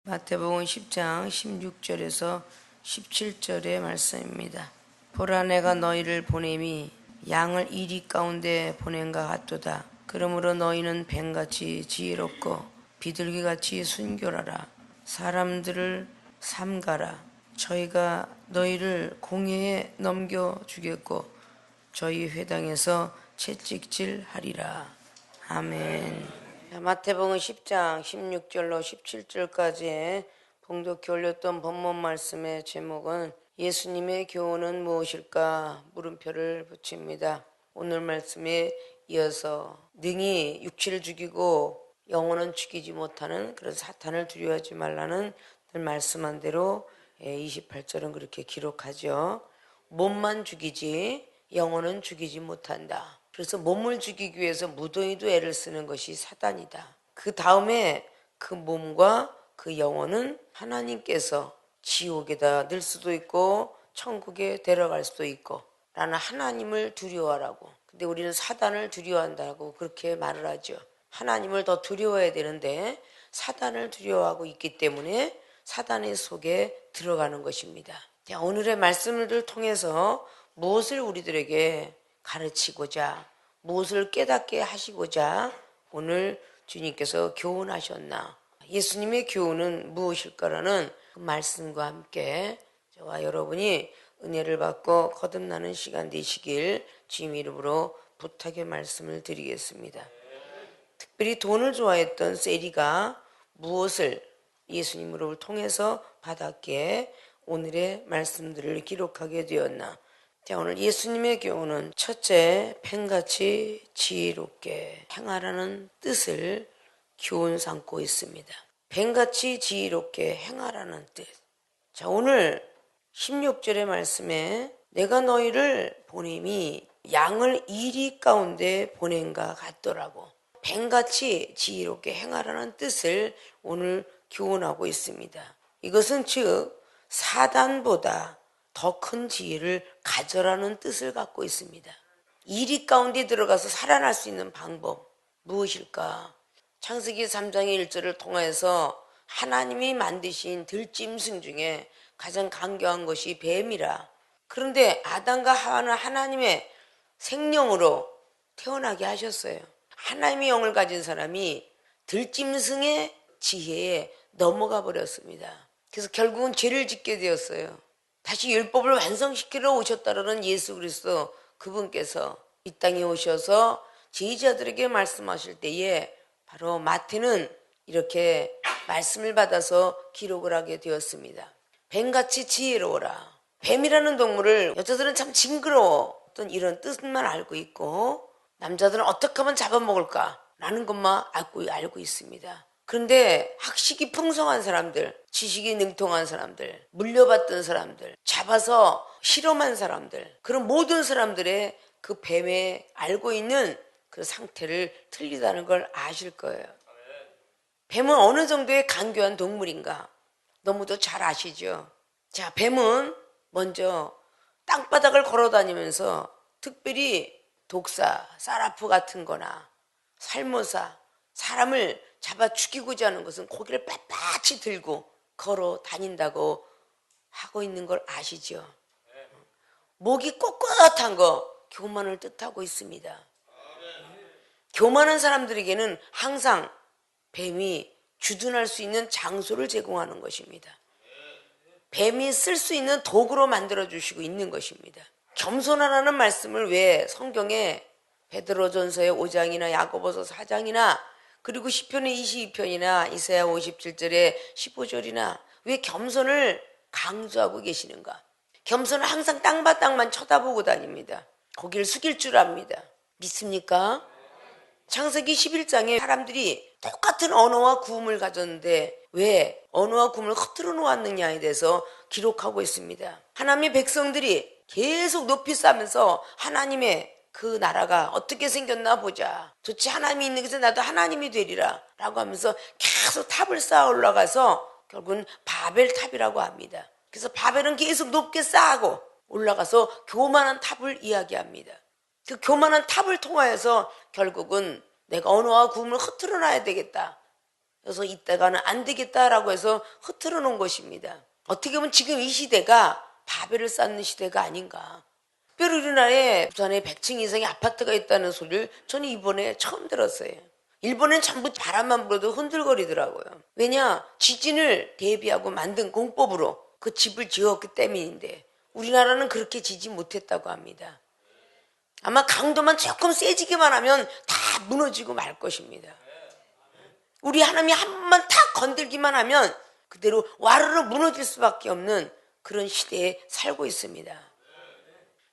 마태복음 10장 16절에서 17절의 말씀입니다. 보라, 내가 너희를 보냄이 양을 이리 가운데 보낸가 같도다. 그러므로 너희는 뱀같이 지혜롭고 비둘기같이 순결하라. 사람들을 삼가라. 저희가 너희를 공회에 넘겨주겠고 저희 회당에서 채찍질하리라. 아멘. 마태복음 10장 16절로 17절까지의 봉독해 올렸던 본문 말씀의 제목은 예수님의 교훈은 무엇일까? 물음표를 붙입니다. 오늘 말씀에 이어서 능히 육체를 죽이고 영혼은 죽이지 못하는 그런 사탄을 두려워하지 말라는 말씀한 대로 28절은 그렇게 기록하죠. 몸만 죽이지 영혼은 죽이지 못한다. 그래서 몸을 죽이기 위해서 무더기도 애를 쓰는 것이 사단이다. 그 다음에 그 몸과 그 영혼은 하나님께서 지옥에다 넣을 수도 있고 천국에 데려갈 수도 있고 라는 하나님을 두려워하라고. 근데 우리는 사단을 두려워한다고 그렇게 말을 하죠. 하나님을 더 두려워해야 되는데 사단을 두려워하고 있기 때문에 사단의 속에 들어가는 것입니다. 오늘의 말씀을 통해서 무엇을 우리들에게 가르치고자, 무엇을 깨닫게 하시고자 오늘 주님께서 교훈하셨나? 예수님의 교훈은 무엇일까라는 그 말씀과 함께 저와 여러분이 은혜를 받고 거듭나는 시간 되시길 주님 이름으로 부탁의 말씀을 드리겠습니다. 특별히 돈을 좋아했던 세리가 무엇을 예수님으로 통해서 받았기에 오늘의 말씀들을 기록하게 되었나? 오늘 예수님의 교훈은 첫째, 뱀같이 지혜롭게 행하라는 뜻을 교훈 삼고 있습니다. 뱀같이 지혜롭게 행하라는 뜻. 자, 오늘 16절의 말씀에 내가 너희를 보냄이 양을 이리 가운데 보낸가 같더라고. 뱀같이 지혜롭게 행하라는 뜻을 오늘 교훈하고 있습니다. 이것은 즉 사단보다 더 큰 지혜를 가져라는 뜻을 갖고 있습니다. 이리 가운데 들어가서 살아날 수 있는 방법 무엇일까? 창세기 3장의 1절을 통해서 하나님이 만드신 들짐승 중에 가장 강경한 것이 뱀이라. 그런데 아담과 하와는 하나님의 생명으로 태어나게 하셨어요. 하나님의 영을 가진 사람이 들짐승의 지혜에 넘어가 버렸습니다. 그래서 결국은 죄를 짓게 되었어요. 다시 율법을 완성시키러 오셨다라는 예수 그리스도 그분께서 이 땅에 오셔서 제자들에게 말씀하실 때에 바로 마태는 이렇게 말씀을 받아서 기록을 하게 되었습니다. 뱀같이 지혜로워라. 뱀이라는 동물을 여자들은 참 징그러워 어떤 이런 뜻만 알고 있고 남자들은 어떻게 하면 잡아먹을까 라는 것만 알고 있습니다. 그런데 학식이 풍성한 사람들, 지식이 능통한 사람들, 물려받던 사람들, 잡아서 실험한 사람들, 그런 모든 사람들의 그 뱀에 알고 있는 그 상태를 틀리다는 걸 아실 거예요. 뱀은 어느 정도의 간교한 동물인가? 너무도 잘 아시죠? 자, 뱀은 먼저 땅바닥을 걸어다니면서 특별히 독사, 사라프 같은 거나 살모사, 사람을 잡아 죽이고자 하는 것은 고기를 빳빳이 들고 걸어 다닌다고 하고 있는 걸 아시죠? 목이 꼿꼿한 거 교만을 뜻하고 있습니다. 교만한 사람들에게는 항상 뱀이 주둔할 수 있는 장소를 제공하는 것입니다. 뱀이 쓸 수 있는 도구로 만들어주시고 있는 것입니다. 겸손하라는 말씀을 왜 성경에 베드로전서의 5장이나 야고보서 4장이나 그리고 시편의 22편이나 이사야 57절의 15절이나 왜 겸손을 강조하고 계시는가? 겸손은 항상 땅바닥만 쳐다보고 다닙니다. 고개를 숙일 줄 압니다. 믿습니까? 창세기 11장에 사람들이 똑같은 언어와 구음을 가졌는데 왜 언어와 구음을 흐트러 놓았느냐에 대해서 기록하고 있습니다. 하나님의 백성들이 계속 높이 쌓으면서 하나님의 그 나라가 어떻게 생겼나 보자. 좋지, 하나님이 있는 곳에 나도 하나님이 되리라 라고 하면서 계속 탑을 쌓아 올라가서 결국은 바벨탑이라고 합니다. 그래서 바벨은 계속 높게 쌓고 올라가서 교만한 탑을 이야기합니다. 그 교만한 탑을 통하여서 결국은 내가 언어와 구음을 흐트러 놔야 되겠다. 그래서 이따가는 안 되겠다라고 해서 흐트러 놓은 것입니다. 어떻게 보면 지금 이 시대가 바벨을 쌓는 시대가 아닌가. 특별히 우리나라에 부산에 100층 이상의 아파트가 있다는 소리를 저는 이번에 처음 들었어요. 일본은 전부 바람만 불어도 흔들거리더라고요. 왜냐? 지진을 대비하고 만든 공법으로 그 집을 지었기 때문인데 우리나라는 그렇게 지지 못했다고 합니다. 아마 강도만 조금 세지기만 하면 다 무너지고 말 것입니다. 우리 하나님이 한 번만 탁 건들기만 하면 그대로 와르르 무너질 수밖에 없는 그런 시대에 살고 있습니다.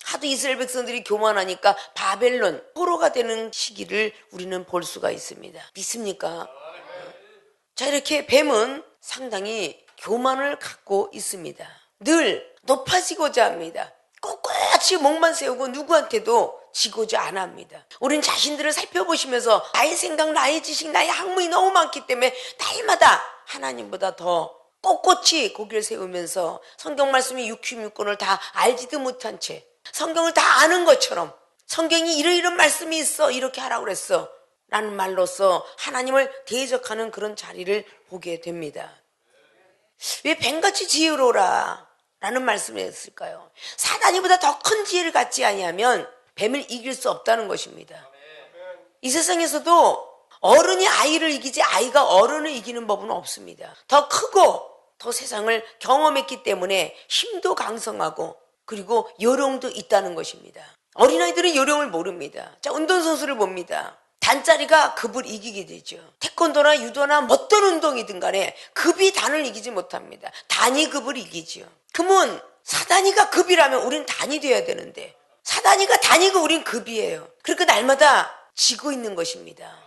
하도 이스라엘 백성들이 교만하니까 바벨론, 포로가 되는 시기를 우리는 볼 수가 있습니다. 믿습니까? 자, 이렇게 뱀은 상당히 교만을 갖고 있습니다. 늘 높아지고자 합니다. 꼿꼿이 목만 세우고 누구한테도 지고자 안 합니다. 우린 자신들을 살펴보시면서 나의 생각, 나의 지식, 나의 학문이 너무 많기 때문에 날마다 하나님보다 더 꼿꼿이 고개를 세우면서 성경 말씀이 66권을 다 알지도 못한 채 성경을 다 아는 것처럼 성경이 이런 말씀이 있어 이렇게 하라고 그랬어 라는 말로써 하나님을 대적하는 그런 자리를 보게 됩니다. 왜 뱀같이 지혜로라 라는 말씀을 했을까요? 사단이보다 더 큰 지혜를 갖지 아니하면 뱀을 이길 수 없다는 것입니다. 이 세상에서도 어른이 아이를 이기지 아이가 어른을 이기는 법은 없습니다. 더 크고 더 세상을 경험했기 때문에 힘도 강성하고 그리고 요령도 있다는 것입니다. 어린아이들은 요령을 모릅니다. 자, 운동선수를 봅니다. 단짜리가 급을 이기게 되죠. 태권도나 유도나 어떤 운동이든 간에 급이 단을 이기지 못합니다. 단이 급을 이기죠. 그러면 사단이가 급이라면 우린 단이 돼야 되는데 사단이가 단이고 우린 급이에요. 그러니까 날마다 지고 있는 것입니다.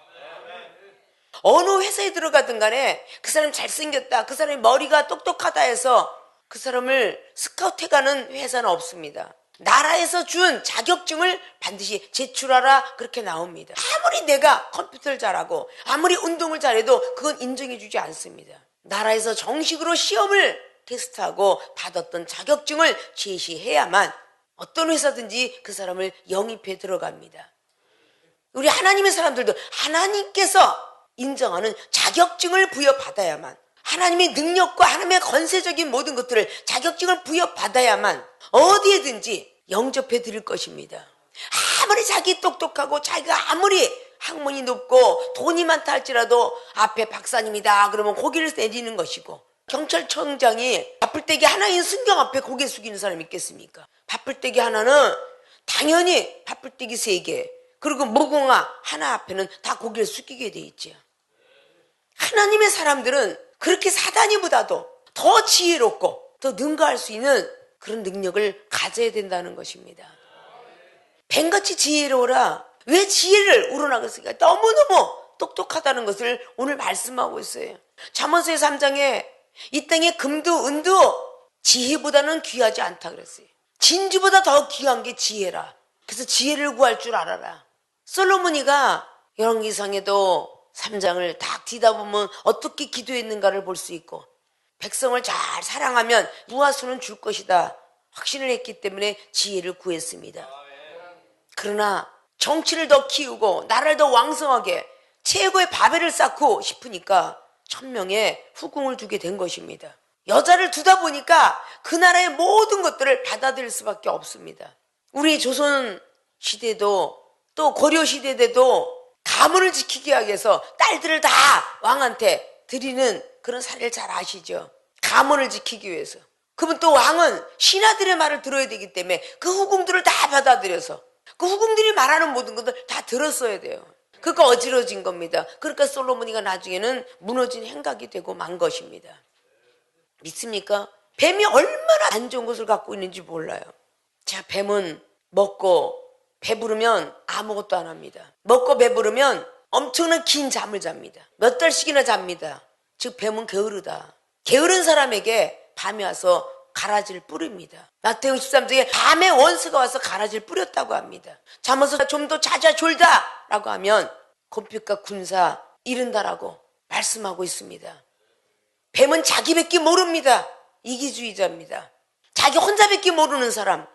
어느 회사에 들어가든 간에 그 사람이 잘생겼다, 그 사람이 머리가 똑똑하다 해서 그 사람을 스카우트해가는 회사는 없습니다. 나라에서 준 자격증을 반드시 제출하라 그렇게 나옵니다. 아무리 내가 컴퓨터를 잘하고 아무리 운동을 잘해도 그건 인정해주지 않습니다. 나라에서 정식으로 시험을 테스트하고 받았던 자격증을 제시해야만 어떤 회사든지 그 사람을 영입해 들어갑니다. 우리 하나님의 사람들도 하나님께서 인정하는 자격증을 부여받아야만 하나님의 능력과 하나님의 건세적인 모든 것들을 자격증을 부여받아야만 어디에든지 영접해 드릴 것입니다. 아무리 자기 똑똑하고 자기가 아무리 학문이 높고 돈이 많다 할지라도 앞에 박사님이다 그러면 고개를 내리는 것이고 경찰청장이 바쁠때기 하나인 순경 앞에 고개 숙이는 사람이 있겠습니까? 바쁠때기 하나는 당연히 바쁠때기 3개 그리고 무궁화 하나 앞에는 다 고개를 숙이게 돼 있죠. 하나님의 사람들은 그렇게 사단이보다도 더 지혜롭고 더 능가할 수 있는 그런 능력을 가져야 된다는 것입니다. 뱀같이 지혜로워라. 왜 지혜를 우러나갔을까? 너무너무 똑똑하다는 것을 오늘 말씀하고 있어요. 잠언서의 3장에 이 땅에 금도 은도 지혜보다는 귀하지 않다 그랬어요. 진주보다 더 귀한 게 지혜라. 그래서 지혜를 구할 줄 알아라. 솔로몬이가 열왕기상에도 3장을 딱 뒤다보면 어떻게 기도했는가를 볼 수 있고 백성을 잘 사랑하면 무하수는 줄 것이다 확신을 했기 때문에 지혜를 구했습니다. 그러나 정치를 더 키우고 나라를 더 왕성하게 최고의 바벨을 쌓고 싶으니까 1000명의 후궁을 두게 된 것입니다. 여자를 두다 보니까 그 나라의 모든 것들을 받아들일 수밖에 없습니다. 우리 조선 시대도 또 고려 시대 때도 가문을 지키기 위해서 딸들을 다 왕한테 드리는 그런 사례를 잘 아시죠? 가문을 지키기 위해서. 그러면 또 왕은 신하들의 말을 들어야 되기 때문에 그 후궁들을 다 받아들여서 그 후궁들이 말하는 모든 것들 다 들었어야 돼요. 그러니까 어지러진 겁니다. 그러니까 솔로몬이가 나중에는 무너진 행각이 되고 만 것입니다. 믿습니까? 뱀이 얼마나 안 좋은 것을 갖고 있는지 몰라요. 자, 뱀은 먹고 배부르면 아무것도 안 합니다. 먹고 배부르면 엄청난 긴 잠을 잡니다. 몇 달씩이나 잡니다. 즉 뱀은 게으르다. 게으른 사람에게 밤에 와서 가라지를 뿌립니다. 마태복음 13장에 밤에 원수가 와서 가라지를 뿌렸다고 합니다. 잠에서 좀 더 자자 졸다 라고 하면 곤핍과 군사 이른다라고 말씀하고 있습니다. 뱀은 자기밖에 모릅니다. 이기주의자입니다. 자기 혼자밖에 모르는 사람,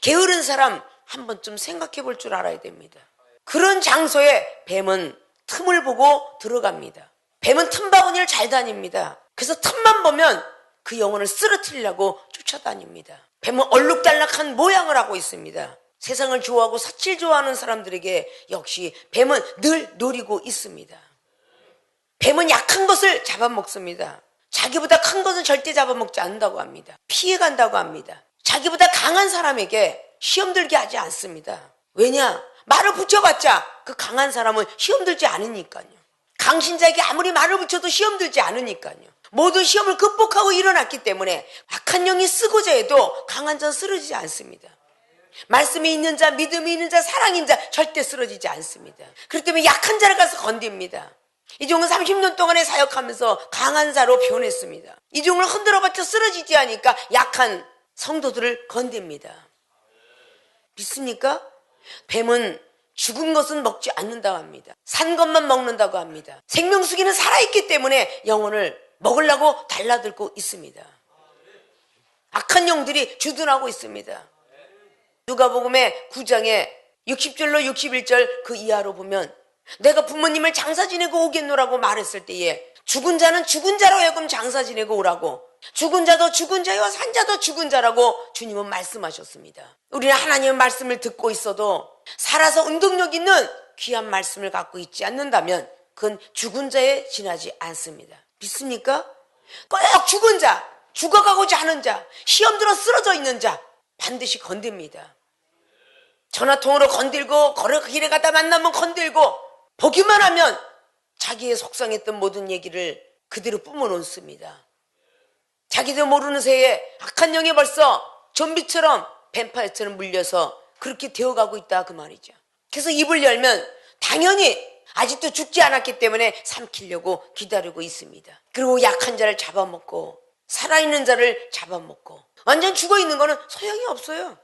게으른 사람 한 번쯤 생각해 볼 줄 알아야 됩니다. 그런 장소에 뱀은 틈을 보고 들어갑니다. 뱀은 틈바구니를 잘 다닙니다. 그래서 틈만 보면 그 영혼을 쓰러뜨리려고 쫓아다닙니다. 뱀은 얼룩달락한 모양을 하고 있습니다. 세상을 좋아하고 사치를 좋아하는 사람들에게 역시 뱀은 늘 노리고 있습니다. 뱀은 약한 것을 잡아먹습니다. 자기보다 큰 것은 절대 잡아먹지 않는다고 합니다. 피해간다고 합니다. 자기보다 강한 사람에게 시험 들게 하지 않습니다. 왜냐? 말을 붙여봤자 그 강한 사람은 시험 들지 않으니까요. 강신자에게 아무리 말을 붙여도 시험 들지 않으니까요. 모든 시험을 극복하고 일어났기 때문에 악한 영이 쓰고자 해도 강한 자는 쓰러지지 않습니다. 말씀이 있는 자, 믿음이 있는 자, 사랑이 있는 자 절대 쓰러지지 않습니다. 그렇기 때문에 약한 자를 가서 건듭니다. 이종은 30년 동안에 사역하면서 강한 자로 변했습니다. 이종을 흔들어봤자 쓰러지지 않으니까 약한 성도들을 건듭니다. 믿습니까? 뱀은 죽은 것은 먹지 않는다고 합니다. 산 것만 먹는다고 합니다. 생명수기는 살아있기 때문에 영혼을 먹으려고 달라들고 있습니다. 악한 영들이 주둔하고 있습니다. 누가복음의 9장에 60절로 61절 그 이하로 보면 내가 부모님을 장사 지내고 오겠노라고 말했을 때에 죽은 자는 죽은 자로 하여금 장사 지내고 오라고, 죽은 자도 죽은 자요 산 자도 죽은 자라고 주님은 말씀하셨습니다. 우리는 하나님의 말씀을 듣고 있어도 살아서 운동력 있는 귀한 말씀을 갖고 있지 않는다면 그건 죽은 자에 지나지 않습니다. 믿습니까? 꼭 죽은 자, 죽어가고자 하는 자, 시험 들어 쓰러져 있는 자 반드시 건듭니다. 전화통으로 건들고 길에 가다 만나면 건들고 보기만 하면 자기의 속상했던 모든 얘기를 그대로 뿜어놓습니다. 자기도 모르는 새에 악한 영이 벌써 좀비처럼 뱀파이어처럼 물려서 그렇게 되어가고 있다 그 말이죠. 그래서 입을 열면 당연히 아직도 죽지 않았기 때문에 삼키려고 기다리고 있습니다. 그리고 약한 자를 잡아먹고 살아있는 자를 잡아먹고 완전 죽어있는 거는 소용이 없어요.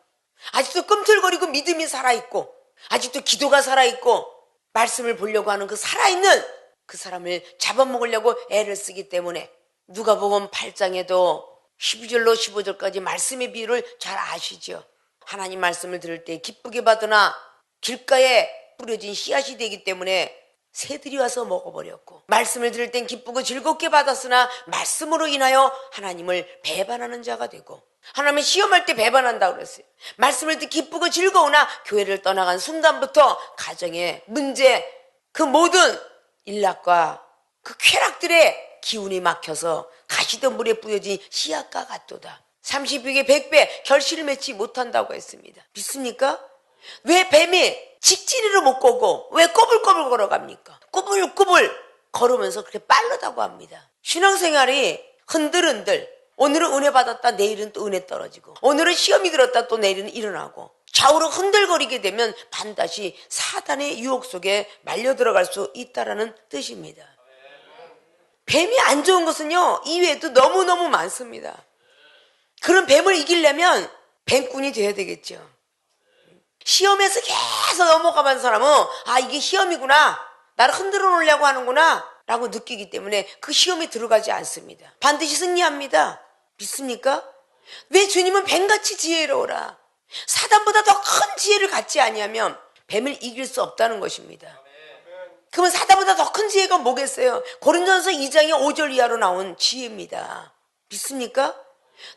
아직도 꿈틀거리고 믿음이 살아있고 아직도 기도가 살아있고 말씀을 보려고 하는 그 살아있는 그 사람을 잡아먹으려고 애를 쓰기 때문에 누가복음 8장에도 12절로 15절까지 말씀의 비유를 잘 아시죠. 하나님 말씀을 들을 때 기쁘게 받으나 길가에 뿌려진 씨앗이 되기 때문에 새들이 와서 먹어버렸고, 말씀을 들을 땐 기쁘고 즐겁게 받았으나 말씀으로 인하여 하나님을 배반하는 자가 되고, 하나님을 시험할 때 배반한다고 그랬어요. 말씀을 듣기 기쁘고 즐거우나 교회를 떠나간 순간부터 가정의 문제, 그 모든 일락과 그 쾌락들의 기운이 막혀서 가시던 물에 뿌려진 씨앗과 같도다. 30배에 100배 결실을 맺지 못한다고 했습니다. 믿습니까? 왜 뱀이 직진으로 못 걷고 왜 꼬불꼬불 걸어갑니까? 꼬불꼬불 걸으면서 그렇게 빠르다고 합니다. 신앙생활이 흔들흔들, 오늘은 은혜 받았다 내일은 또 은혜 떨어지고, 오늘은 시험이 들었다 또 내일은 일어나고, 좌우로 흔들거리게 되면 반드시 사단의 유혹 속에 말려 들어갈 수 있다라는 뜻입니다. 뱀이 안 좋은 것은요 이외에도 너무너무 많습니다. 그런 뱀을 이기려면 뱀꾼이 돼야 되겠죠. 시험에서 계속 넘어가는 사람은 아 이게 시험이구나, 나를 흔들어 놓으려고 하는구나 라고 느끼기 때문에 그 시험에 들어가지 않습니다. 반드시 승리합니다. 믿습니까? 왜 주님은 뱀같이 지혜로우라, 사단보다 더 큰 지혜를 갖지 아니하면 뱀을 이길 수 없다는 것입니다. 그러면 사단보다 더 큰 지혜가 뭐겠어요? 고린도전서 2장의 5절 이하로 나온 지혜입니다. 믿습니까?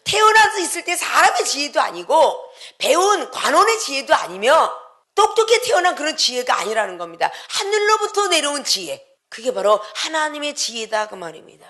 태어나서 있을 때 사람의 지혜도 아니고 배운 관원의 지혜도 아니며 똑똑히 태어난 그런 지혜가 아니라는 겁니다. 하늘로부터 내려온 지혜, 그게 바로 하나님의 지혜다 그 말입니다.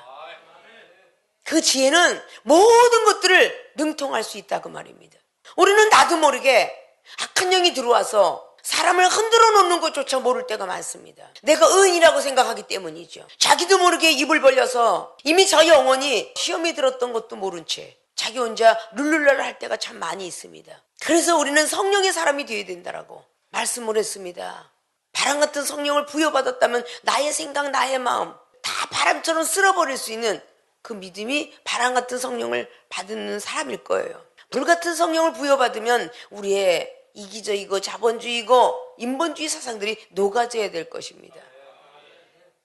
그 지혜는 모든 것들을 능통할 수 있다 그 말입니다. 우리는 나도 모르게 악한 영이 들어와서 사람을 흔들어 놓는 것조차 모를 때가 많습니다. 내가 의인이라고 생각하기 때문이죠. 자기도 모르게 입을 벌려서 이미 저 영혼이 시험에 들었던 것도 모른 채 자기 혼자 룰루랄 할 때가 참 많이 있습니다. 그래서 우리는 성령의 사람이 되어야 된다라고 말씀을 했습니다. 바람 같은 성령을 부여받았다면 나의 생각, 나의 마음 다 바람처럼 쓸어버릴 수 있는 그 믿음이 바람 같은 성령을 받는 사람일 거예요. 불 같은 성령을 부여받으면 우리의 이기적이고 자본주의고 인본주의 사상들이 녹아져야 될 것입니다.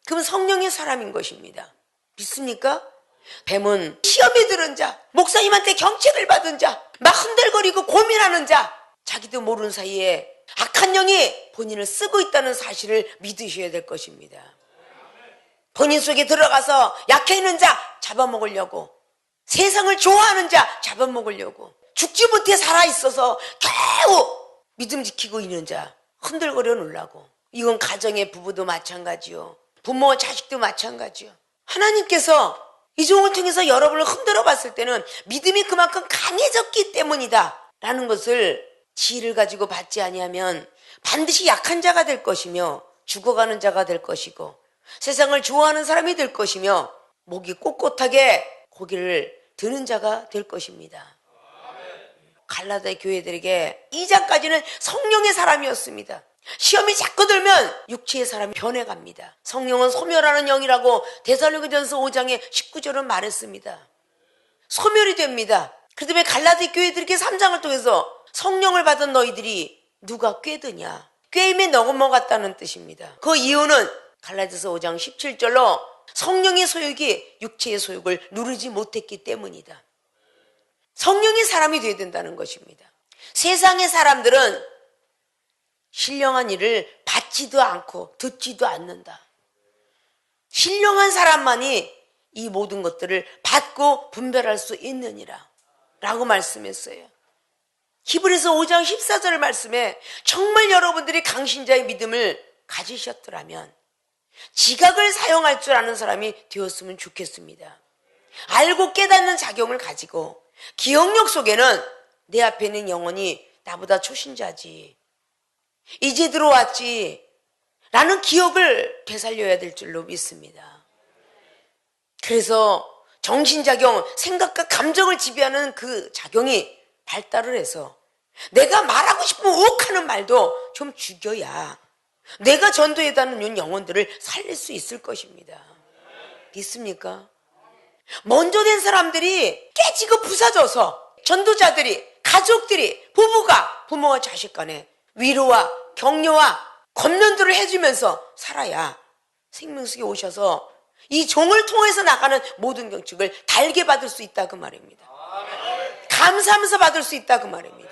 그러면 성령의 사람인 것입니다. 믿습니까? 뱀은 시험에 들은 자, 목사님한테 경책을 받은 자, 막 흔들거리고 고민하는 자, 자기도 모르는 사이에 악한 영이 본인을 쓰고 있다는 사실을 믿으셔야 될 것입니다. 본인 속에 들어가서 약해 있는 자 잡아먹으려고, 세상을 좋아하는 자 잡아먹으려고, 죽지 못해 살아있어서 겨우 믿음 지키고 있는 자 흔들거려 놓으려고. 이건 가정의 부부도 마찬가지요. 부모와 자식도 마찬가지요. 하나님께서 이 종을 통해서 여러분을 흔들어 봤을 때는 믿음이 그만큼 강해졌기 때문이다 라는 것을 지혜를 가지고 받지 아니하면 반드시 약한 자가 될 것이며 죽어가는 자가 될 것이고 세상을 좋아하는 사람이 될 것이며 목이 꼿꼿하게 고개를 드는 자가 될 것입니다. 갈라디아 교회들에게 2장까지는 성령의 사람이었습니다. 시험이 자꾸 들면 육체의 사람이 변해갑니다. 성령은 소멸하는 영이라고 데살로니가전서 5장의 19절은 말했습니다. 소멸이 됩니다. 그 다음에 갈라디아 교회들에게 3장을 통해서 성령을 받은 너희들이 누가 꾀드냐, 꾀임에 넘어갔다는 뜻입니다. 그 이유는 갈라디아서 5장 17절로 성령의 소욕이 육체의 소욕을 누르지 못했기 때문이다. 성령의 사람이 되어야 된다는 것입니다. 세상의 사람들은 신령한 일을 받지도 않고 듣지도 않는다. 신령한 사람만이 이 모든 것들을 받고 분별할 수 있느니라 라고 말씀했어요. 히브리서 5장 14절 말씀에 정말 여러분들이 강신자의 믿음을 가지셨더라면 지각을 사용할 줄 아는 사람이 되었으면 좋겠습니다. 알고 깨닫는 작용을 가지고 기억력 속에는 내 앞에 있는 영혼이 나보다 초신자지, 이제 들어왔지 라는 기억을 되살려야 될 줄로 믿습니다. 그래서 정신작용, 생각과 감정을 지배하는 그 작용이 발달을 해서 내가 말하고 싶은 욱하는 말도 좀 죽여야 내가 전도해다는 영혼들을 살릴 수 있을 것입니다. 믿습니까? 먼저 된 사람들이 깨지고 부서져서 전도자들이, 가족들이, 부부가 부모와 자식 간에 위로와 격려와 권면들을 해주면서 살아야 생명 속에 오셔서 이 종을 통해서 나가는 모든 경축을 달게 받을 수 있다 그 말입니다. 감사하면서 받을 수 있다 그 말입니다.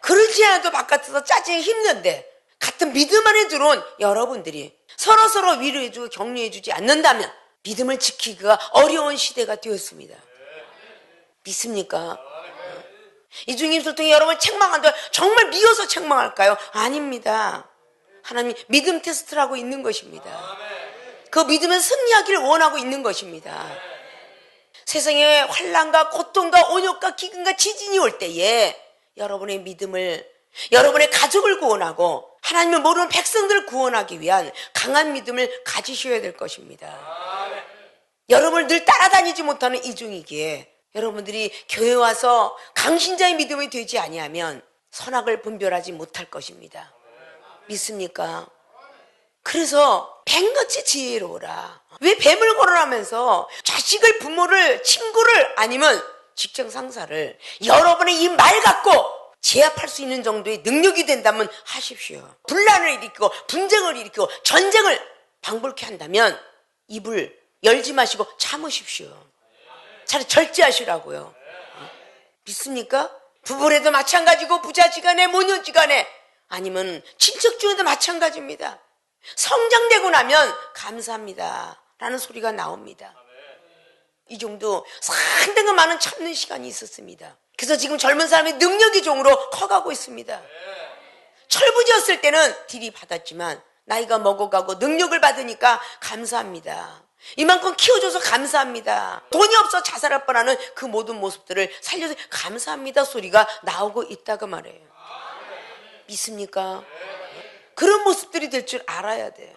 그렇지 않아도 바깥에서 짜증이 힘든데 같은 믿음 안에 들어온 여러분들이 서로서로 위로해주고 격려해주지 않는다면 믿음을 지키기가 어려운 시대가 되었습니다. 믿습니까? 이 중임을 통해 여러분을 책망한다. 정말 미워서 책망할까요? 아닙니다. 하나님이 믿음 테스트를 하고 있는 것입니다. 그 믿음은 승리하기를 원하고 있는 것입니다. 세상에 환난과 고통과 온역과 기근과 지진이 올 때에 여러분의 믿음을, 여러분의 가족을 구원하고 하나님을 모르는 백성들을 구원하기 위한 강한 믿음을 가지셔야 될 것입니다. 여러분을 늘 따라다니지 못하는 이중이기에 여러분들이 교회 와서 강신자의 믿음이 되지 아니하면 선악을 분별하지 못할 것입니다. 믿습니까? 그래서 뱀같이 지혜로우라. 왜 뱀을 거론하면서 자식을, 부모를, 친구를 아니면 직장 상사를 여러분의 이 말 갖고 제압할 수 있는 정도의 능력이 된다면 하십시오. 분란을 일으키고 분쟁을 일으키고 전쟁을 방불케 한다면 입을 열지 마시고 참으십시오. 차라리 절제하시라고요. 믿습니까? 부부래도 마찬가지고 부자지간에 모녀지간에 아니면 친척 중에도 마찬가지입니다. 성장되고 나면 감사합니다 라는 소리가 나옵니다. 이 정도 상당히 많은 참는 시간이 있었습니다. 그래서 지금 젊은 사람이 능력의 종으로 커가고 있습니다. 철부지였을 때는 딜이 받았지만 나이가 먹어가고 능력을 받으니까 감사합니다. 이만큼 키워줘서 감사합니다. 돈이 없어 자살할 뻔하는 그 모든 모습들을 살려서 감사합니다 소리가 나오고 있다고 말해요. 믿습니까? 그런 모습들이 될 줄 알아야 돼요.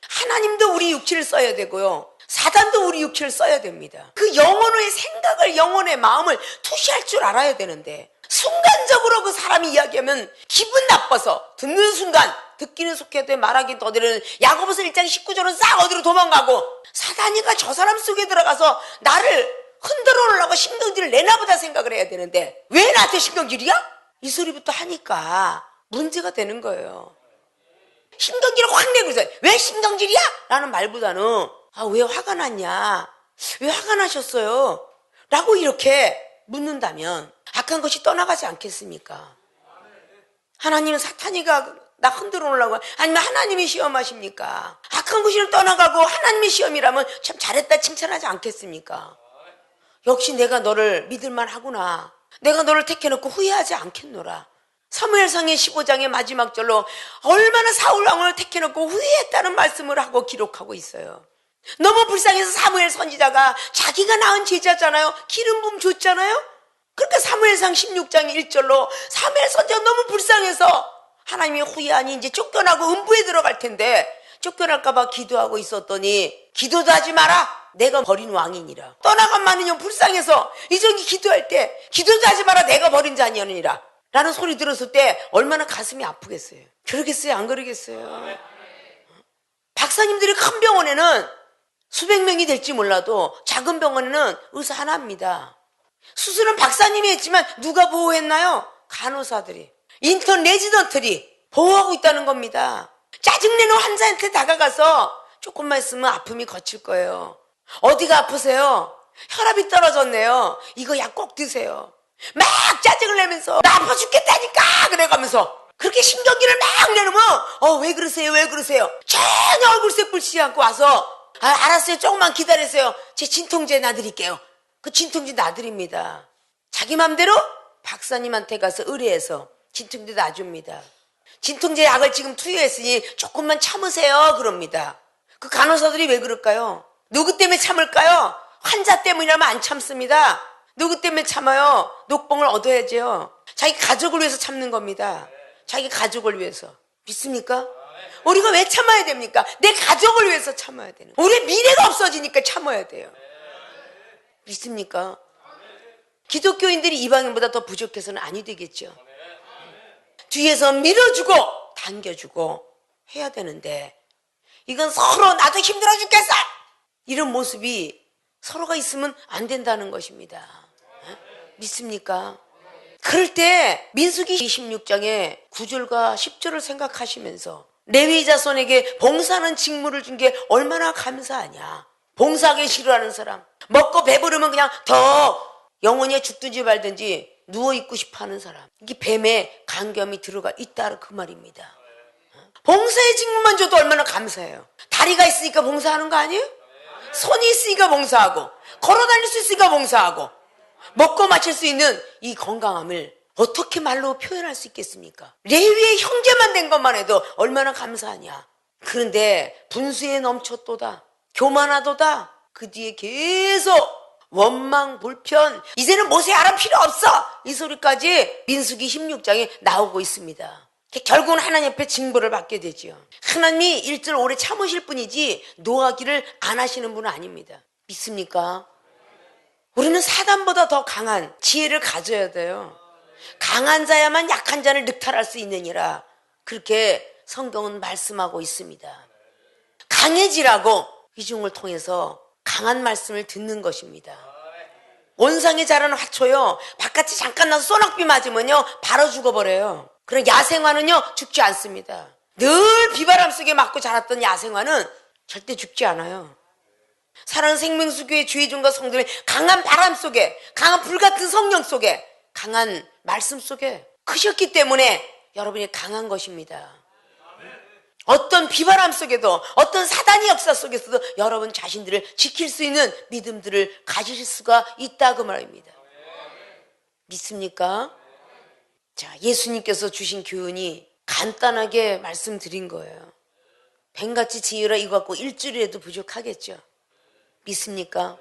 하나님도 우리 육체를 써야 되고요, 사단도 우리 육체를 써야 됩니다. 그 영혼의 생각을, 영혼의 마음을 투시할 줄 알아야 되는데 순간적으로 그 사람이 이야기하면 기분 나빠서 듣는 순간 듣기는 속해도 말하기 더디는 야고보서 1장 19절은 싹 어디로 도망가고 사단이가 저 사람 속에 들어가서 나를 흔들어 놓으려고 신경질을 내나보다 생각을 해야 되는데 왜 나한테 신경질이야? 이 소리부터 하니까 문제가 되는 거예요. 신경질을 확 내고 있어요. 왜 신경질이야? 라는 말보다는 왜 화가 났냐? 왜 화가 나셨어요? 라고 이렇게 묻는다면 악한 것이 떠나가지 않겠습니까? 하나님은 사탄이가 나 흔들어 놓으려고. 아니면 하나님이 시험하십니까? 악한 구실을 떠나가고 하나님의 시험이라면 참 잘했다 칭찬하지 않겠습니까? 역시 내가 너를 믿을만 하구나. 내가 너를 택해놓고 후회하지 않겠노라. 사무엘상의 15장의 마지막 절로 얼마나 사울 왕을 택해놓고 후회했다는 말씀을 하고 기록하고 있어요. 너무 불쌍해서 사무엘 선지자가 자기가 낳은 제자잖아요. 기름 부음 줬잖아요. 그러니까 사무엘상 16장 1절로 사무엘 선지자가 너무 불쌍해서 하나님이 후회하니 이제 쫓겨나고 음부에 들어갈 텐데 쫓겨날까봐 기도하고 있었더니 기도도 하지 마라. 내가 버린 왕이니라. 떠나간 많은 영 불쌍해서 이전기 기도할 때 기도도 하지 마라. 내가 버린 자니라 라는 소리 들었을 때 얼마나 가슴이 아프겠어요. 그러겠어요? 안 그러겠어요? 박사님들이 큰 병원에는 수백 명이 될지 몰라도 작은 병원에는 의사 하나입니다. 수술은 박사님이 했지만 누가 보호했나요? 간호사들이, 인턴 레지던트들이 보호하고 있다는 겁니다. 짜증내는 환자한테 다가가서 조금만 있으면 아픔이 거칠 거예요. 어디가 아프세요? 혈압이 떨어졌네요. 이거 약 꼭 드세요. 막 짜증을 내면서 나 아파 죽겠다니까 그래가면서 그렇게 신경기를 막 내놓으면 왜 그러세요? 왜 그러세요? 전혀 얼굴색 붉지 않고 와서 알았어요. 조금만 기다리세요. 제 진통제 놔드릴게요. 그 진통제 놔드립니다. 자기 맘대로 박사님한테 가서 의뢰해서 진통제 놔줍니다. 진통제 약을 지금 투여했으니 조금만 참으세요 그럽니다. 그 간호사들이 왜 그럴까요? 누구 때문에 참을까요? 환자 때문이라면 안 참습니다. 누구 때문에 참아요? 녹봉을 얻어야죠. 자기 가족을 위해서 참는 겁니다. 자기 가족을 위해서. 믿습니까? 우리가 왜 참아야 됩니까? 내 가족을 위해서 참아야 되는. 우리의 미래가 없어지니까 참아야 돼요. 믿습니까? 기독교인들이 이방인보다 더 부족해서는 아니 되겠죠. 뒤에서 밀어주고 당겨주고 해야 되는데 이건 서로 나도 힘들어 죽겠어 이런 모습이 서로가 있으면 안 된다는 것입니다. 믿습니까? 그럴 때 민수기 26장의 9절과 10절을 생각하시면서 레위 자손에게 봉사하는 직무를 준 게 얼마나 감사하냐. 봉사하기 싫어하는 사람, 먹고 배부르면 그냥 더 영원히 죽든지 말든지 누워있고 싶어하는 사람, 이게 뱀의 간겸이 들어가 있다 그 말입니다. 봉사의 직무만 줘도 얼마나 감사해요. 다리가 있으니까 봉사하는 거 아니에요? 손이 있으니까 봉사하고, 걸어다닐 수 있으니까 봉사하고, 먹고 마실 수 있는 이 건강함을 어떻게 말로 표현할 수 있겠습니까? 레위의 형제만 된 것만 해도 얼마나 감사하냐. 그런데 분수에 넘쳤도다, 교만하도다, 그 뒤에 계속 원망, 불편, 이제는 모세 아람 필요 없어 이 소리까지 민수기 16장에 나오고 있습니다. 결국은 하나님 앞에 징벌을 받게 되죠. 하나님이 일절 오래 참으실 분이지 노하기를 안 하시는 분은 아닙니다. 믿습니까? 우리는 사단보다 더 강한 지혜를 가져야 돼요. 강한 자야만 약한 자를 늑탈할 수 있느니라 그렇게 성경은 말씀하고 있습니다. 강해지라고 이중을 통해서 강한 말씀을 듣는 것입니다. 온상에 자라는 화초요, 바깥에 잠깐 나서 소낙비 맞으면요 바로 죽어버려요. 그런 야생화는요 죽지 않습니다. 늘 비바람 속에 맞고 자랐던 야생화는 절대 죽지 않아요. 사랑하는 생명수교의 주의종과 성도들이 강한 바람 속에, 강한 불같은 성령 속에, 강한 말씀 속에 크셨기 때문에 여러분이 강한 것입니다. 어떤 비바람 속에도, 어떤 사단의 역사 속에서도 여러분 자신들을 지킬 수 있는 믿음들을 가질 수가 있다 그 말입니다. 믿습니까? 자, 예수님께서 주신 교훈이 간단하게 말씀드린 거예요. 뱀같이 지혜라 이거 갖고 일주일에도 부족하겠죠. 믿습니까?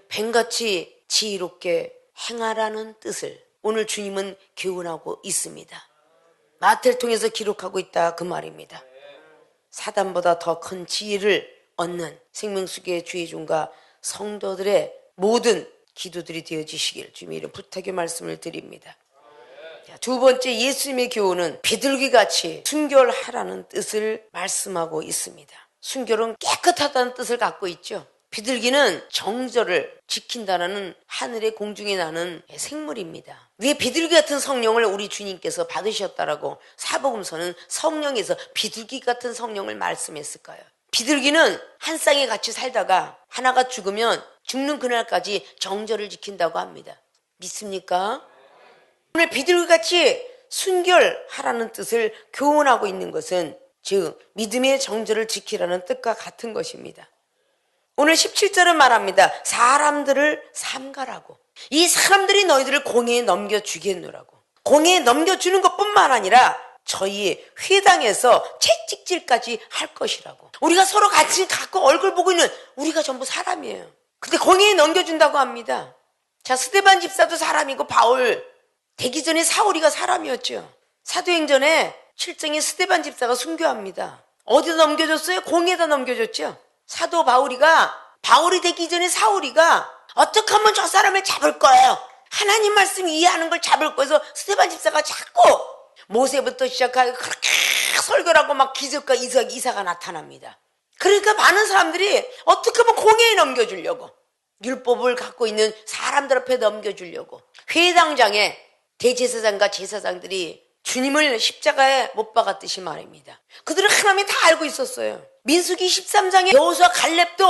뱀같이 지혜롭게 행하라는 뜻을 오늘 주님은 교훈하고 있습니다. 마태를 통해서 기록하고 있다 그 말입니다. 사단보다 더 큰 지혜를 얻는 생명수교의 주의종과 성도들의 모든 기도들이 되어지시길 주님의 이름 부탁의 말씀을 드립니다. 두 번째, 예수님의 교훈은 비둘기같이 순결하라는 뜻을 말씀하고 있습니다. 순결은 깨끗하다는 뜻을 갖고 있죠. 비둘기는 정절을 지킨다는 하늘의 공중에 나는 생물입니다. 왜 비둘기 같은 성령을 우리 주님께서 받으셨다라고 사복음서는 성령에서 비둘기 같은 성령을 말씀했을까요? 비둘기는 한 쌍에 같이 살다가 하나가 죽으면 죽는 그날까지 정절을 지킨다고 합니다. 믿습니까? 오늘 비둘기같이 순결하라는 뜻을 교훈하고 있는 것은 즉 믿음의 정절을 지키라는 뜻과 같은 것입니다. 오늘 17절은 말합니다. 사람들을 삼가라고. 이 사람들이 너희들을 공회에 넘겨주겠노라고. 공회에 넘겨주는 것뿐만 아니라 저희 회당에서 채찍질까지 할 것이라고. 우리가 서로 같이 갖고 얼굴 보고 있는 우리가 전부 사람이에요. 근데 공회에 넘겨준다고 합니다. 자, 스데반 집사도 사람이고 바울 되기 전에 사울이가 사람이었죠. 사도행전에 7장에 스데반 집사가 순교합니다. 어디다 넘겨줬어요? 공회에다 넘겨줬죠. 사도 바울이 되기 전에 사울이가 어떻게 하면 저 사람을 잡을 거예요? 하나님 말씀 이해하는 걸 잡을 거여서 스데반 집사가 자꾸 모세부터 시작하여 그렇게 설교를 하고 막 기적과 이사가 나타납니다. 그러니까 많은 사람들이 어떻게 하면 공회에 넘겨주려고 율법을 갖고 있는 사람들 앞에 넘겨주려고 회당장에 대제사장과 제사장들이 주님을 십자가에 못 박았듯이 말입니다. 그들은 하나님이 다 알고 있었어요. 민수기 13장에 여호수아 갈렙도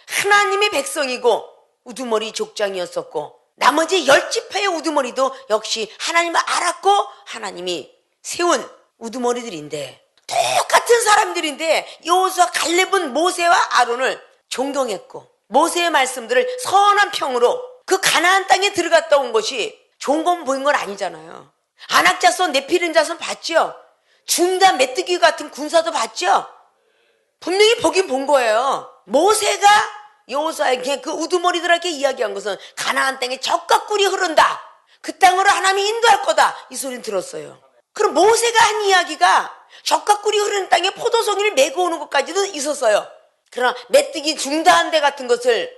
하나님의 백성이고 우두머리 족장이었었고 나머지 10지파의 우두머리도 역시 하나님을 알았고 하나님이 세운 우두머리들인데 똑같은 사람들인데 여호수아 갈렙은 모세와 아론을 존경했고 모세의 말씀들을 선한 평으로 그 가나안 땅에 들어갔다 온 것이 좋은 건 보인 건 아니잖아요. 안악자손 네피림 자손 봤죠? 중단 메뚜기 같은 군사도 봤죠? 분명히 보긴 본 거예요. 모세가 여호수아에게 그 우두머리들에게 이야기한 것은 가나안 땅에 젖과 꿀이 흐른다. 그 땅으로 하나님이 인도할 거다. 이 소리는 들었어요. 그럼 모세가 한 이야기가 젖과 꿀이 흐르는 땅에 포도송이를 메고 오는 것까지도 있었어요. 그러나 메뚜기 중다한 데 같은 것을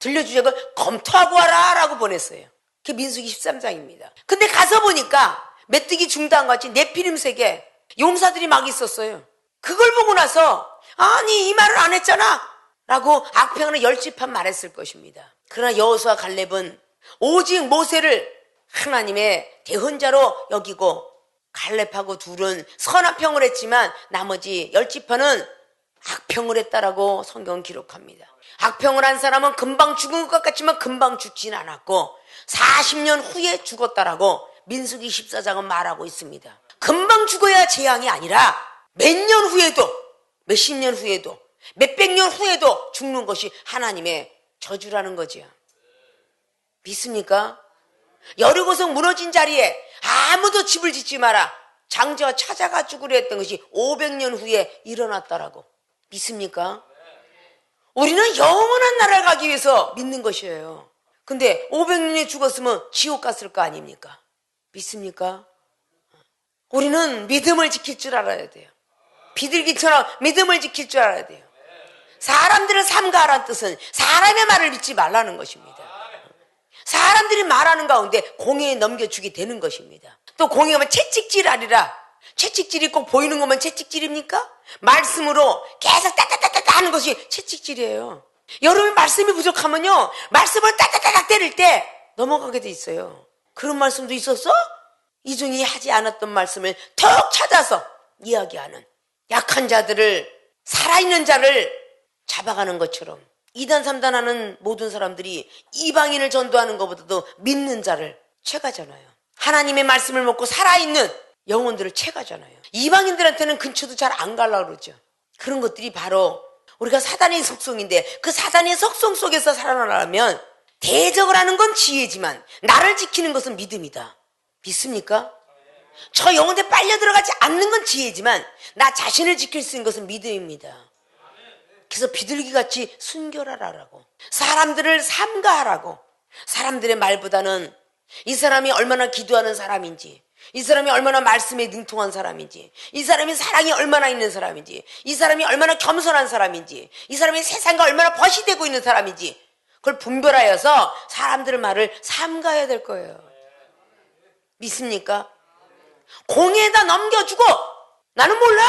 들려주자고 검토하고 와라 라고 보냈어요. 그게 민수기 13장입니다. 근데 가서 보니까 메뚜기 중다한 것 같이 네피림색에 용사들이 막 있었어요. 그걸 보고 나서 아니 이 말을 안 했잖아 라고 악평으로 10지판 말했을 것입니다. 그러나 여호수아 갈렙은 오직 모세를 하나님의 대언자로 여기고 갈렙하고 둘은 선한 평을 했지만 나머지 10지파는 악평을 했다라고 성경은 기록합니다. 악평을 한 사람은 금방 죽은 것 같지만 금방 죽진 않았고 40년 후에 죽었다라고 민수기 14장은 말하고 있습니다. 금방 죽어야 재앙이 아니라 몇 년 후에도 몇십 년 후에도 몇백 년 후에도 죽는 것이 하나님의 저주라는 거지요. 믿습니까? 여리고성 무너진 자리에 아무도 집을 짓지 마라. 장자가 찾아가 죽으려 했던 것이 500년 후에 일어났다라고. 믿습니까? 우리는 영원한 나라를 가기 위해서 믿는 것이에요. 근데 500년에 죽었으면 지옥 갔을 거 아닙니까? 믿습니까? 우리는 믿음을 지킬 줄 알아야 돼요. 비둘기처럼 믿음을 지킬 줄 알아야 돼요. 사람들을 삼가라는 뜻은 사람의 말을 믿지 말라는 것입니다. 사람들이 말하는 가운데 공회에 넘겨주게 되는 것입니다. 또 공회에 가면 채찍질하리라. 채찍질이 꼭 보이는 것만 채찍질입니까? 말씀으로 계속 따따따따 하는 것이 채찍질이에요. 여러분 말씀이 부족하면요 말씀을 따따따따 때릴 때 넘어가게 돼 있어요. 그런 말씀도 있었어? 이중이 하지 않았던 말씀을 턱 찾아서 이야기하는 약한 자들을 살아있는 자를 잡아가는 것처럼 2단 3단 하는 모든 사람들이 이방인을 전도하는 것보다도 믿는 자를 채가잖아요. 하나님의 말씀을 먹고 살아있는 영혼들을 채가잖아요. 이방인들한테는 근처도 잘 안 가려고 그러죠. 그런 것들이 바로 우리가 사단의 속성인데 그 사단의 속성 속에서 살아나려면 대적을 하는 건 지혜지만 나를 지키는 것은 믿음이다. 믿습니까? 저 영혼에 빨려 들어가지 않는 건 지혜지만 나 자신을 지킬 수 있는 것은 믿음입니다. 그래서 비둘기같이 순결하라고 사람들을 삼가하라고 사람들의 말보다는 이 사람이 얼마나 기도하는 사람인지 이 사람이 얼마나 말씀에 능통한 사람인지 이 사람이 사랑이 얼마나 있는 사람인지 이 사람이 얼마나 겸손한 사람인지 이 사람이 세상과 얼마나 벗이 되고 있는 사람인지 그걸 분별하여서 사람들의 말을 삼가해야 될 거예요. 믿습니까? 공에다 넘겨주고 나는 몰라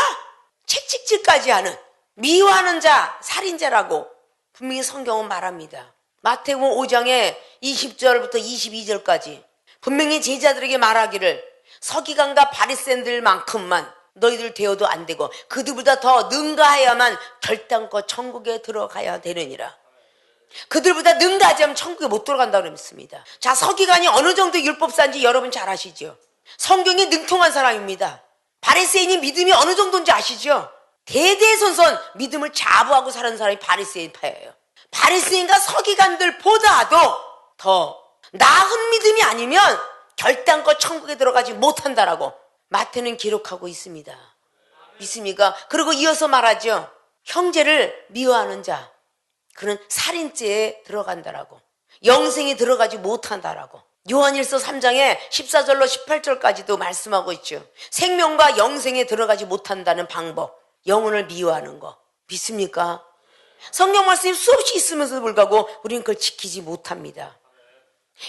채찍질까지 하는 미워하는 자 살인자라고 분명히 성경은 말합니다. 마태복음 5장에 20절부터 22절까지 분명히 제자들에게 말하기를 서기관과 바리새인들만큼만 너희들 되어도 안 되고 그들보다 더 능가해야만 결단코 천국에 들어가야 되느니라. 그들보다 능가하지 않으면 천국에 못 들어간다고 그랬습니다. 자, 서기관이 어느 정도 율법사인지 여러분 잘 아시죠? 성경에 능통한 사람입니다. 바리새인이 믿음이 어느 정도인지 아시죠? 대대손손 믿음을 자부하고 사는 사람이 바리새인파예요. 바리새인과 서기관들보다도 더 나은 믿음이 아니면 결단코 천국에 들어가지 못한다라고 마태는 기록하고 있습니다. 믿습니까? 그리고 이어서 말하죠. 형제를 미워하는 자, 그는 살인죄에 들어간다라고, 영생에 들어가지 못한다라고. 요한일서 3장에 14절로 18절까지도 말씀하고 있죠. 생명과 영생에 들어가지 못한다는 방법, 영혼을 미워하는 거. 믿습니까? 성경 말씀이 수없이 있으면서도 불구하고 우리는 그걸 지키지 못합니다.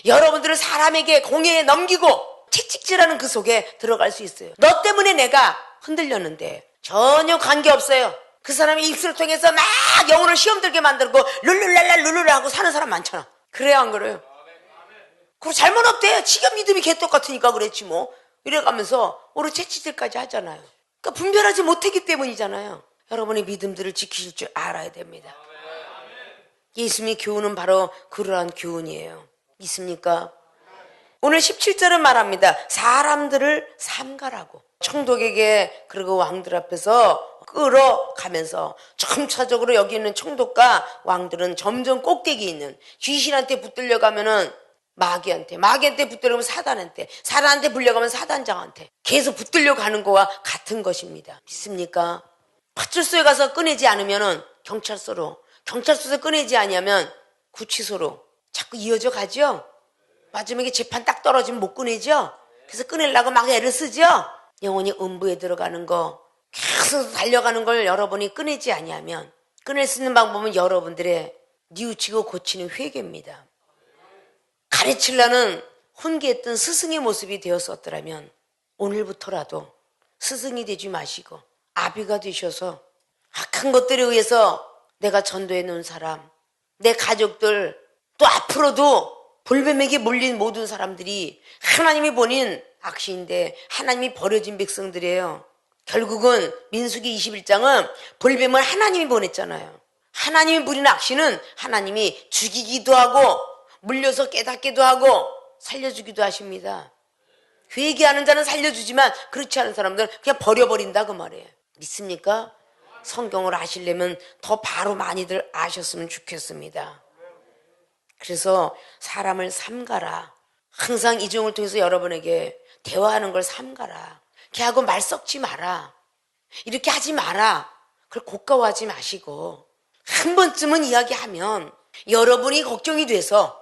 여러분들은 사람에게 공회에 넘기고 채찍질하는 그 속에 들어갈 수 있어요. 너 때문에 내가 흔들렸는데 전혀 관계없어요. 그 사람의 입술을 통해서 막 영혼을 시험 들게 만들고 룰루랄라 룰루라 하고 사는 사람 많잖아. 그래요, 안 그래요? 그리고 잘못 없대요. 지가 믿음이 개떡같으니까 그랬지 뭐. 이래가면서 오늘 채찍질까지 하잖아요. 그러니까 분별하지 못했기 때문이잖아요. 여러분의 믿음들을 지키실 줄 알아야 됩니다. 예수님의 교훈은 바로 그러한 교훈이에요. 믿습니까? 오늘 17절은 말합니다. 사람들을 삼가라고. 총독에게 그리고 왕들 앞에서 끌어가면서 점차적으로 여기 있는 총독과 왕들은 점점 꼭대기에 있는 귀신한테 붙들려 가면은 마귀한테 붙들려가면 사단한테 불려가면 사단장한테 계속 붙들려 가는 거와 같은 것입니다. 믿습니까? 파출소에 가서 꺼내지 않으면은 경찰서에서 꺼내지 아니하면 구치소로 자꾸 이어져 가죠. 마지막에 재판 딱 떨어지면 못 꺼내죠. 그래서 꺼내려고 막 애를 쓰죠. 영혼이 음부에 들어가는 거 계속 달려가는 걸 여러분이 꺼내지 아니하면, 꺼낼 수 있는 방법은 여러분들의 뉘우치고 고치는 회개입니다. 가르치려는 훈계했던 스승의 모습이 되었었더라면 오늘부터라도 스승이 되지 마시고 아비가 되셔서 악한 것들에 의해서 내가 전도해 놓은 사람, 내 가족들, 또 앞으로도 볼뱀에게 몰린 모든 사람들이 하나님이 보낸 악시인데 하나님이 버려진 백성들이에요. 결국은 민수기 21장은 볼뱀을 하나님이 보냈잖아요. 하나님이 부린 악시는 하나님이 죽이기도 하고 물려서 깨닫기도 하고 살려주기도 하십니다. 회개하는 자는 살려주지만 그렇지 않은 사람들은 그냥 버려버린다 그 말이에요. 믿습니까? 성경을 아시려면 더 바로 많이들 아셨으면 좋겠습니다. 그래서 사람을 삼가라. 항상 이 종을 통해서 여러분에게 대화하는 걸 삼가라. 걔하고 말 섞지 마라. 이렇게 하지 마라. 그걸 고가워하지 마시고 한 번쯤은 이야기하면 여러분이 걱정이 돼서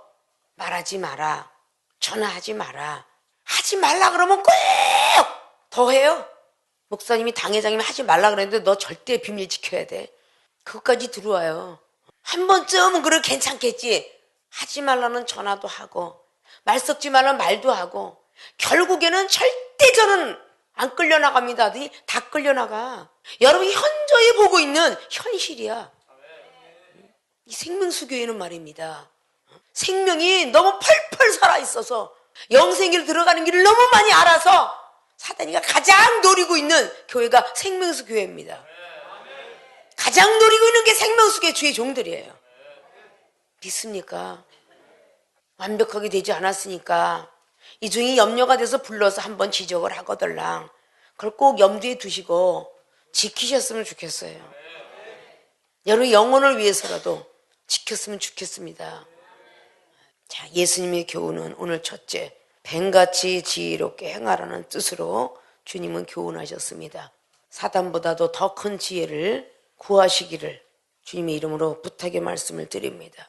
말하지 마라. 전화하지 마라. 하지 말라 그러면 꼭 더 해요. 목사님이 당회장님이 하지 말라 그랬는데 너 절대 비밀 지켜야 돼. 그것까지 들어와요. 한 번쯤은 그래 괜찮겠지. 하지 말라는 전화도 하고 말 섞지 말라는 말도 하고 결국에는 절대 저는 안 끌려나갑니다. 하더니 다 끌려나가. 여러분이 현저히 보고 있는 현실이야. 이 생명수교회는 말입니다. 생명이 너무 펄펄 살아있어서 영생길 들어가는 길을 너무 많이 알아서 사단이가 가장 노리고 있는 교회가 생명수교회입니다. 가장 노리고 있는 게 생명수교회 주의 종들이에요. 믿습니까? 완벽하게 되지 않았으니까 이 중에 염려가 돼서 불러서 한번 지적을 하거들랑 그걸 꼭 염두에 두시고 지키셨으면 좋겠어요. 여러분 영혼을 위해서라도 지켰으면 좋겠습니다. 자, 예수님의 교훈은 오늘 첫째, 뱀같이 지혜롭게 행하라는 뜻으로 주님은 교훈하셨습니다. 사단보다도 더 큰 지혜를 구하시기를 주님의 이름으로 부탁의 말씀을 드립니다.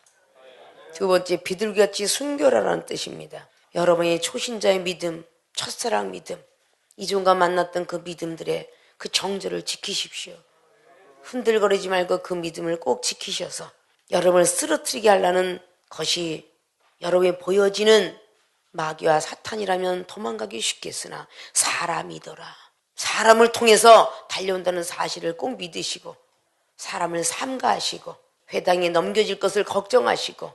두 번째, 비둘기같이 순결하라는 뜻입니다. 여러분의 초신자의 믿음, 첫사랑 믿음, 이종과 만났던 그 믿음들의 그 정절을 지키십시오. 흔들거리지 말고 그 믿음을 꼭 지키셔서 여러분을 쓰러뜨리게 하려는 것이 여러분이 보여지는 마귀와 사탄이라면 도망가기 쉽겠으나 사람이더라. 사람을 통해서 달려온다는 사실을 꼭 믿으시고 사람을 삼가하시고 회당에 넘겨질 것을 걱정하시고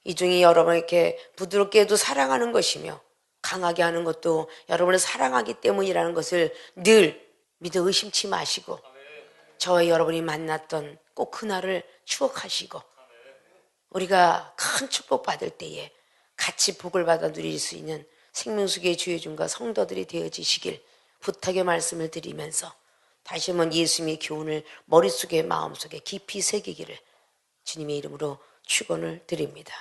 이 중에 여러분에게 부드럽게도 사랑하는 것이며 강하게 하는 것도 여러분을 사랑하기 때문이라는 것을 늘 믿어 의심치 마시고 저와 여러분이 만났던 꼭 그날을 추억하시고 우리가 큰 축복 받을 때에 같이 복을 받아 누릴 수 있는 생명수의 주여준과 성도들이 되어지시길 부탁의 말씀을 드리면서 다시 한번 예수님의 교훈을 머릿속에 마음속에 깊이 새기기를 주님의 이름으로 축원을 드립니다.